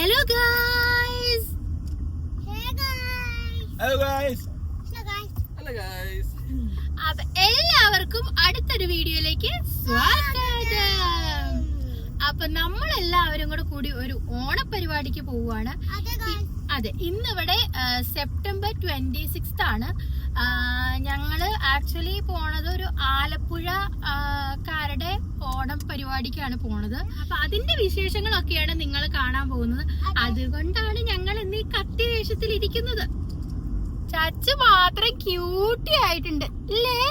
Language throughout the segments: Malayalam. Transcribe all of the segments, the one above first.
Hello guys. അപ്പൊ എല്ലാവർക്കും അടുത്തൊരു വീഡിയോയിലേക്ക് സ്വാഗതം. അപ്പൊ നമ്മളെല്ലാവരും കൂടി ഒരു ഓണപരിപാടിക്ക് പോവുകയാണ്. അതെ, ഇന്നിവിടെ സെപ്റ്റംബർ 26 ആണ്. ഞങ്ങള് ആക്ച്വലി പോണത് ഒരു ആലപ്പുഴക്കാരുടെ ഓണം പരിപാടിക്കാണ് പോണത്. അപ്പൊ അതിന്റെ വിശേഷങ്ങളൊക്കെയാണ് നിങ്ങൾ കാണാൻ പോകുന്നത്. അതുകൊണ്ടാണ് ഞങ്ങൾ ഇന്ന് ഈ കത്തി വേഷത്തിൽ ഇരിക്കുന്നത്. ചച്ചു മാത്രം ക്യൂട്ടി ആയിട്ടുണ്ട് അല്ലേ?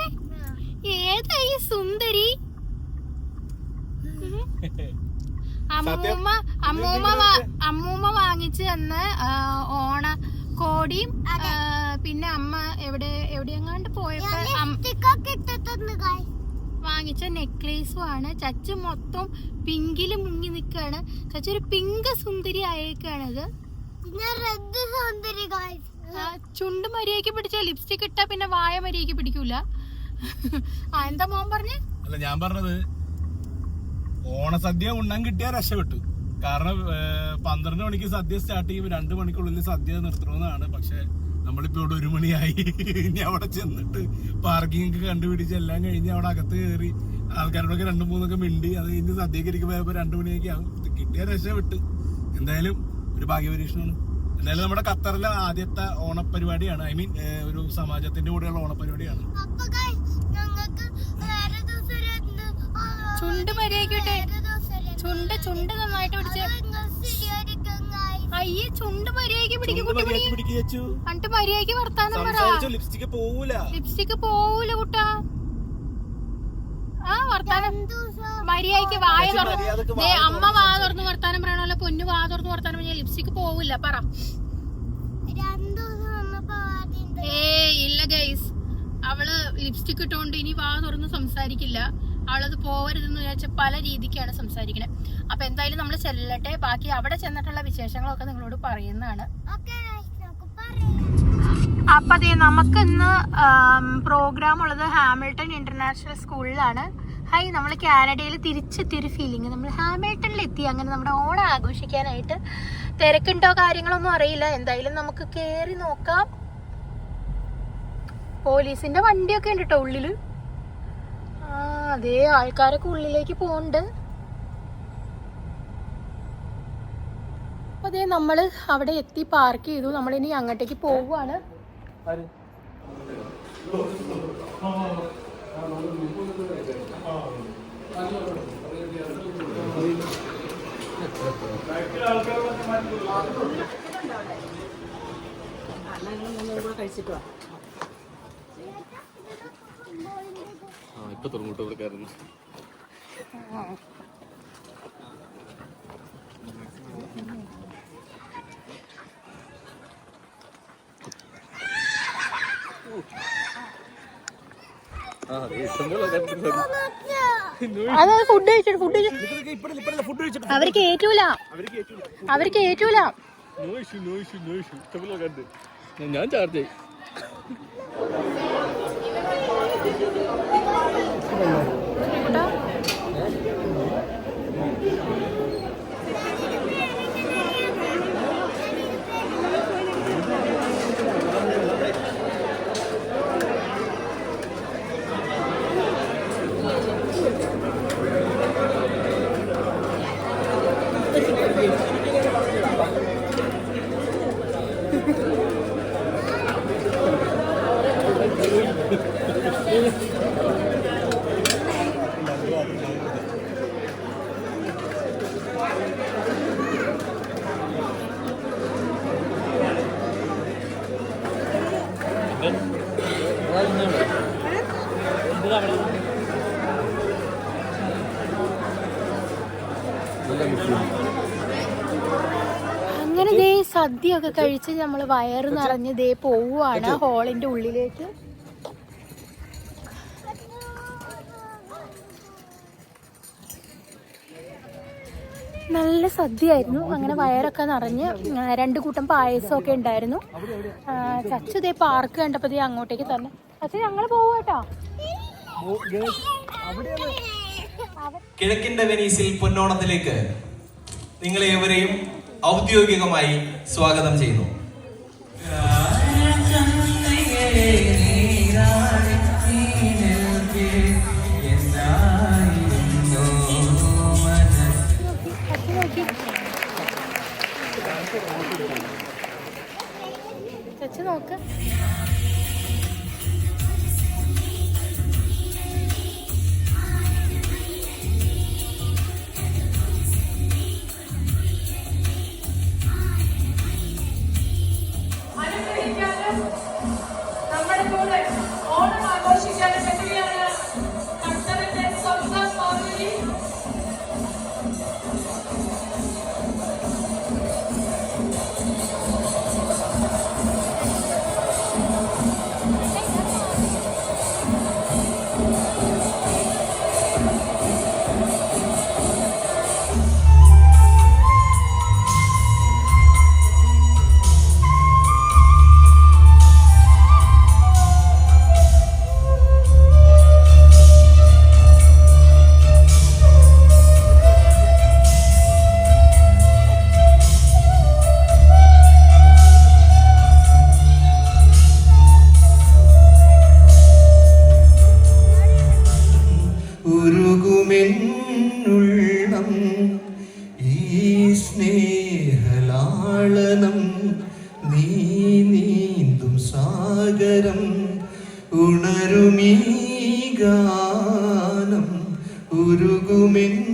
ഏതാ ഈ സുന്ദരി? അമ്മൂമ്മ വാങ്ങിച്ചു തന്ന ഓണ കോടിയും പിന്നെ അമ്മ എവിടെയെങ്ങാണ്ട് പോയപ്പോ വാങ്ങിച്ച നെക്ലേസും ആണ്. ചച്ചു മൊത്തം പിങ്കില് മുങ്ങി നിക്കാണ്. ചച്ചു ഒരു പിങ്ക് സുന്ദരി ആയേക്കാണത്. ചുണ്ട് മര്യാദക്ക് പിടിച്ച ലിപ്സ്റ്റിക് ഇട്ടാ പിന്നെ വായ മര്യാദക്ക് പിടിക്കൂല. എന്താ മോൻ പറഞ്ഞേ? അല്ല, ഞാൻ പറഞ്ഞത് ഓണസദ്യ ഉണ്ണാൻ കിട്ടിയാൽ രക്ഷപ്പെട്ടു. കാരണം 12 മണിക്ക് സദ്യ സ്റ്റാർട്ട് ചെയ്യുമ്പോൾ 2 മണിക്കുള്ളിൽ സദ്യ നിർത്തണമെന്നാണ്. പക്ഷെ നമ്മളിപ്പോ ഇവിടെ 1 മണിയായി. ഇനി അവിടെ ചെന്നിട്ട് പാർക്കിംഗ് കണ്ടുപിടിച്ച് എല്ലാം കഴിഞ്ഞ് അവിടെ അകത്ത് കയറി ആൾക്കാരോടൊക്കെ 2-3 മിണ്ടി അത് കഴിഞ്ഞ് സദ്യക്ക് ഇരിക്കുമ്പോൾ 2 മണിയൊക്കെ ആവും. കിട്ടിയാൽ രക്ഷപ്പെട്ട്. എന്തായാലും ഒരു ഭാഗ്യപരീക്ഷണമാണ്. എന്തായാലും നമ്മുടെ ഖത്തറിലെ ആദ്യത്തെ ഓണപരിപാടിയാണ്. ഐ മീൻ ഒരു സമാജത്തിന്റെ കൂടെയുള്ള ഓണപരിപാടിയാണ്. ചുണ്ട് മര്യാദക്കട്ടെ, ചുണ്ട് നന്നായിട്ട് പിടിച്ച്. അയ്യേ, ചുണ്ട് മര്യാദക്ക് പിടിക്കും. എന്നിട്ട് മര്യാദക്ക് വർത്താനം പറ. ലിപ്സ്റ്റിക് പോവൂല കുട്ടാ. ആ വർത്താനം മര്യാദക്ക് വായ തുറന്നു. അമ്മ വാ തുറന്ന് വർത്താനം പറയണല്ലോ. പൊന്നു വാ തുറന്ന് വർത്താനം പറഞ്ഞാൽ ലിപ്സ്റ്റിക് പോവില്ല. പറ. ഇല്ല ഗൈസ്, അവള് ലിപ്സ്റ്റിക് ഇട്ടോണ്ട് ഇനി വാ തുറന്ന് സംസാരിക്കില്ല. അവളത് പോവരുതെന്ന് വിചാരിച്ച പല രീതിക്കാണ് സംസാരിക്കണേ. അപ്പൊ എന്തായാലും നമ്മൾ ചെല്ലട്ടെ. ബാക്കി അവിടെ ചെന്നിട്ടുള്ള വിശേഷങ്ങളൊക്കെ നിങ്ങളോട് പറയുന്നതാണ്. അപ്പൊ അതെ, നമുക്ക് ഇന്ന് പ്രോഗ്രാം ഉള്ളത് ഹാമിൽട്ടൺ ഇന്റർനാഷണൽ സ്കൂളിലാണ്. നമ്മൾ കാനഡയിൽ തിരിച്ചെത്തിയൊരു ഫീലിംഗ്. നമ്മൾ ഹാമിൽട്ടണിൽ എത്തി. അങ്ങനെ നമ്മുടെ ഓണം ആഘോഷിക്കാനായിട്ട്. തിരക്കുണ്ടോ കാര്യങ്ങളൊന്നും അറിയില്ല. എന്തായാലും നമുക്ക് കേറി നോക്കാം. പോലീസിന്റെ വണ്ടിയൊക്കെ ഉണ്ട് കേട്ടോ ഉള്ളില്. അതേ, ആൾക്കാരൊക്കെ ഉള്ളിലേക്ക് പോണ്ട്. അതെ, നമ്മള് അവിടെ എത്തി പാർക്ക് ചെയ്തു. നമ്മളിനി അങ്ങോട്ടേക്ക് പോവുകയാണ്. ഇപ്പൊ തുടങ്ങോട്ട് ഇവിടെ കയറുന്നു. അത് ഫുഡ് കഴിച്ചിട്ട് അവർക്ക് ഏറ്റൂല. ഞാൻ ചാർജ് അങ്ങനെ ദേ സദ്യയൊക്കെ കഴിച്ച് നമ്മൾ വയറ് നിറഞ്ഞ് ദേ പോവുകയാണ് ഹോളിന്റെ ഉള്ളിലേക്ക്. നല്ല സദ്യയായിരുന്നു. അങ്ങനെ വയറൊക്കെ നിറഞ്ഞ് 2 കൂട്ടം പായസമൊക്കെ ഉണ്ടായിരുന്നു. ചച്ചു ദേ പാർക്ക് കണ്ടപ്പോ ദേ അങ്ങോട്ടേക്ക് തന്നെ. പക്ഷെ ഞങ്ങള് പോവാട്ടോ. കിഴക്കിന്റെ വെനീസിൽ പൊന്നോണത്തിലേക്ക് നിങ്ങളേവരെയും ഔദ്യോഗികമായി സ്വാഗതം ചെയ്യുന്നു. നോക്ക് നമ്മുടെ കൂടെ ഓണം ആഘോഷിക്കാനും എത്തുകയാണ് കട്ടറിന്റെ സ്വന്തം പൗരി. ഉരുകുമെന്നുള്ളം ഈ സ്നേഹലാളനം നീ നീന്തും സാഗരം ഉണരുമീ ഗാനം ഉരുകുമെന്നുള്ളം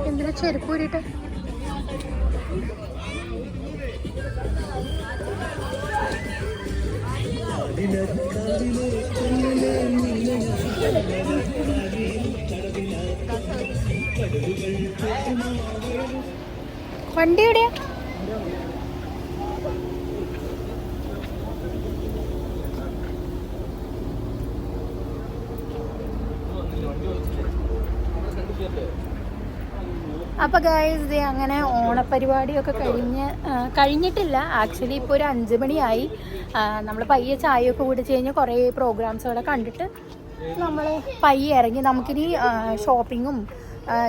എന്തിനാ ചെരുപ്പ് ഊരിട്ട്? വണ്ടി എവിടെയാ? അപ്പോൾ ഗൈസ് ഇത് അങ്ങനെ ഓണപ്പരിപാടിയൊക്കെ കഴിഞ്ഞിട്ടില്ല. ആക്ച്വലി ഇപ്പോൾ ഒരു 5 മണിയായി. നമ്മൾ പയ്യെ ചായയൊക്കെ കുടിച്ച് കഴിഞ്ഞ് കുറേ പ്രോഗ്രാംസുകളെ കണ്ടിട്ട് നമ്മൾ പയ്യെ ഇറങ്ങി. നമുക്കിനി ഷോപ്പിങ്ങും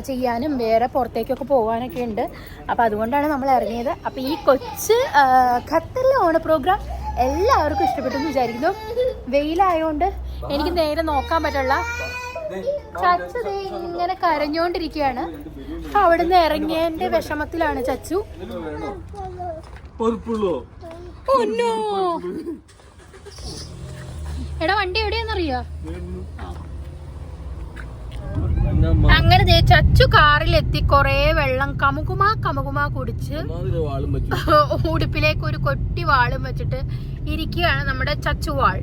ചെയ്യാനും വേറെ പുറത്തേക്കൊക്കെ പോകാനൊക്കെ ഉണ്ട്. അപ്പോൾ അതുകൊണ്ടാണ് നമ്മൾ ഇറങ്ങിയത്. അപ്പോൾ ഈ കൊച്ച് ഖത്തറിലെ ഓണ പ്രോഗ്രാം എല്ലാവർക്കും ഇഷ്ടപ്പെട്ടെന്ന് വിചാരിക്കുന്നു. വെയിലായതുകൊണ്ട് എനിക്ക് നേരെ നോക്കാൻ പറ്റില്ല. ചച്ചു ഇങ്ങനെ കരഞ്ഞോണ്ടിരിക്കുകയാണ്. അവിടുന്ന് ഇറങ്ങിയതിന്റെ വിഷമത്തിലാണ് ചച്ചു. എടാ വണ്ടി എവിടെയാന്നറിയോ? അങ്ങനെ ചച്ചു കാറിലെത്തി കൊറേ വെള്ളം കമുകുമാ കുടിച്ച് ഉടുപ്പിലേക്ക് ഒരു കൊട്ടി വാളും വെച്ചിട്ട് ഇരിക്കുകയാണ് നമ്മുടെ ചച്ചുവാൾ.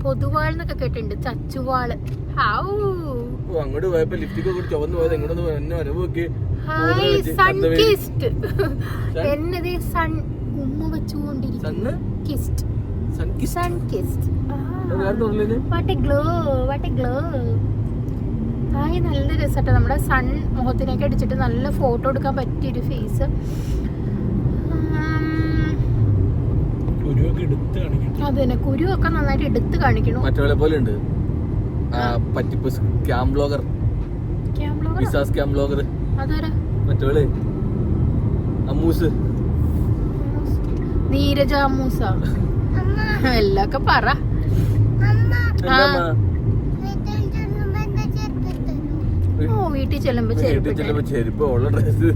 പൊതുവാൾ എന്നൊക്കെ കേട്ടിട്ടുണ്ട്, ചച്ചുവാള്. അങ്ങോട്ട് പോയപ്പോ ലിഫ്റ്റിക്ക് കൂടി ചുവന്ന് പോയത് എങ്ങോട്ട് എന്നത് സൺ ഉമ്മ വെച്ചുകൊണ്ടിരിക്കുന്നു. നല്ല രസട്ടോ. നമ്മുടെ സൺ മുഖത്തിനൊക്കെ അടിച്ചിട്ട് നല്ല ഫോട്ടോ എടുക്കാൻ പറ്റിയൊരു ഫേസ്. അതന്നെ, കുരുവൊക്കെ നന്നായിട്ട് എടുത്ത് കാണിക്കണം. മറ്റേ പോലെ ഉണ്ട് ക്യാം ബ്ലോഗർ. അതാരാ? മറ്റേ അമ്മൂസ്, നീരജ അമ്മൂസ എല്ലൊക്കെ പറ. ഓ വീട്ടിൽ ചെല്ലുമ്പോ ചെരുപ്പ് ഉള്ള ഡ്രസ്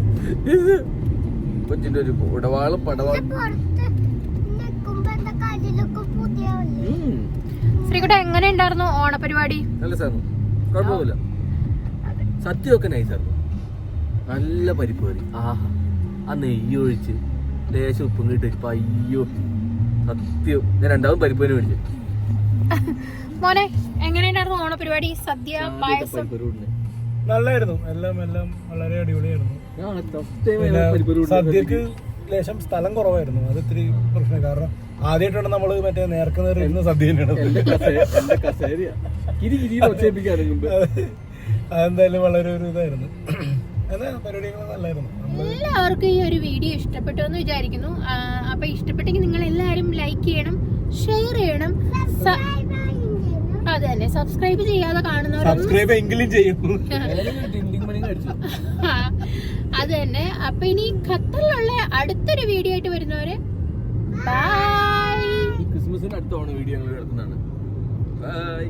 കൊച്ചിന്റെ ഒരു ഉടവാളും പടവാളും. ശ്രീകുട്ട എങ്ങനെ ഉണ്ടായിരുന്നു ഓണപരിപാടി? നല്ല സാധനം, കുഴപ്പമൊന്നുമില്ല. സദ്യയൊക്കെ നൈസായിരുന്നു. നല്ല പരിപ്പ് കറി, ആഹാ. ആ നെയ്യ് ഒഴിച്ച് ലേശം ഉപ്പും കിട്ടി. അയ്യോ സത്യം, ഞാൻ രണ്ടാമതും പരിപ്പ് കറി മേടിച്ചു. മോനെ എങ്ങനെയുണ്ടായിരുന്നു ഓണപരിപാടി? സദ്യ, പായസം നല്ലായിരുന്നു. എല്ലാം വളരെ അടിപൊളിയായിരുന്നു. സദ്യക്ക് ലേശം സ്ഥലം കുറവായിരുന്നു, അത് ഇത്തിരി പ്രശ്നം. കാരണം ആദ്യമായിട്ടാണ് നമ്മള് മറ്റേ നേർക്ക് നേരുന്ന സദ്യ അതെന്തായാലും വളരെ ഒരു ഇതായിരുന്നു. പരിപാടികൾ നല്ലായിരുന്നു. എല്ലാവർക്കും ഈ ഒരു വീഡിയോ ഇഷ്ടപ്പെട്ടു എന്ന് വിചാരിക്കുന്നു. അപ്പൊ ഇഷ്ടപ്പെട്ടെങ്കിൽ നിങ്ങൾ എല്ലാവരും ലൈക്ക് ചെയ്യണം, ഷെയർ ചെയ്യണം. അത് തന്നെ, സബ്സ്ക്രൈബ് ചെയ്യാതെ കാണുന്നവരെങ്കിലും ചെയ്യണം. അത് തന്നെ. അപ്പൊ ഇനി ഖത്തറിലുള്ള അടുത്തൊരു വീഡിയോ ആയിട്ട് വരുന്നവരെ ബൈ. ക്രിസ്മസിന് അടുത്ത ഓണ വീഡിയോ ഞങ്ങൾ എടുക്കുന്നതാണ്. ബൈ.